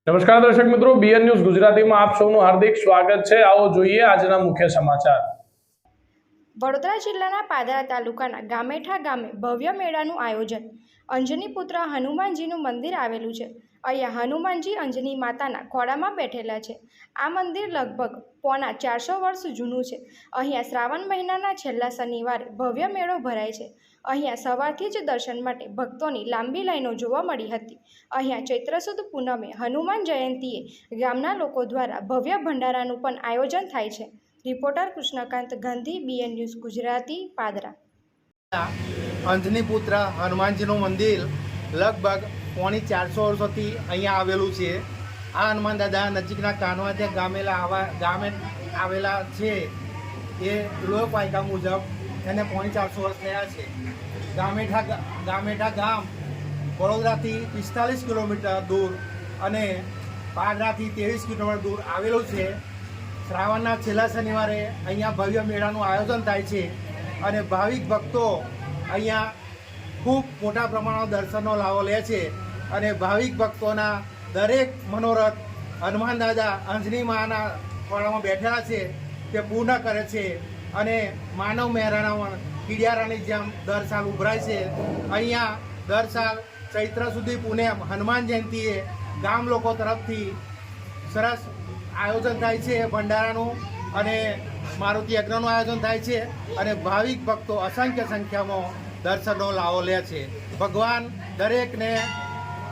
નમસ્કાર દર્શક મિત્રો, બીએન ન્યૂઝ ગુજરાતીમાં આપ સૌનું હાર્દિક સ્વાગત છે। આવો જોઈએ આજના મુખ્ય સમાચાર। વડોદરા જિલ્લાના પાદરા તાલુકાના ગામેઠા ગામે ભવ્ય મેળાનું આયોજન। અંજની પુત્ર હનુમાનજીનું મંદિર આવેલું છે। અહીંયા હનુમાનજી અંજની માતાના ખોળામાં બેઠેલા છે। આ મંદિર લગભગ પોણા 400 વર્ષ જૂનું છે। અહીંયા શ્રાવણ મહિનાના છેલ્લા શનિવારે ભવ્ય મેળો ભરાય છે। અહીંયા સવારથી જ દર્શન માટે ભક્તોની લાંબી લાઈનો જોવા મળી હતી। અહીંયા ચૈત્ર સુદ પૂનમે હનુમાન જયંતીએ ગામના લોકો દ્વારા ભવ્ય ભંડારાનું પણ આયોજન થાય છે। Reporter Krishan Kant Gandhi, BN news Gujarati, Padra. Anjani પુત્ર હનુમાનજીનું મંદિર લગભગ પોણી 400 વર્ષોથી અહીંયા આવેલું છે। આ હનુમાન દાદા નજીકના કાનવાજા ગામે આવેલા છે। એ લોકવાયકા મુજબ એને પોણી 400 વર્ષ થયા છે। ગામેઠા ગામ વડોદરાથી 45 કિલોમીટર દૂર અને પાદરાથી 23 કિલોમીટર દૂર આવેલું છે। શ્રાવણના છેલ્લા શનિવારે અહીંયા ભવ્ય મેળાનું આયોજન થાય છે અને ભાવિક ભક્તો અહીંયા ખૂબ મોટા પ્રમાણમાં દર્શનનો લાવો લે છે અને ભાવિક ભક્તોના દરેક મનોરથ હનુમાન દાદા અંજની માના ખોળામાં બેઠેલા છે તે પૂર્ણ કરે છે અને માનવ મહેરાણા કીડિયારાની જેમ દર સાલ ઉભરાય છે। અહીંયા દર સાલ ચૈત્ર સુધી પૂનમ હનુમાન જયંતીએ ગામ લોકો તરફથી સરસ આયોજન થાય છે ભંડારાનું અને મારુતિ યજ્ઞનું આયોજન થાય છે અને ભાવિક ભક્તો અસંખ્ય સંખ્યામાં દર્શનનો લાવો લે છે। ભગવાન દરેકને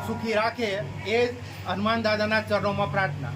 સુખી રાખે એ હનુમાન દાદાના ચરણોમાં પ્રાર્થના।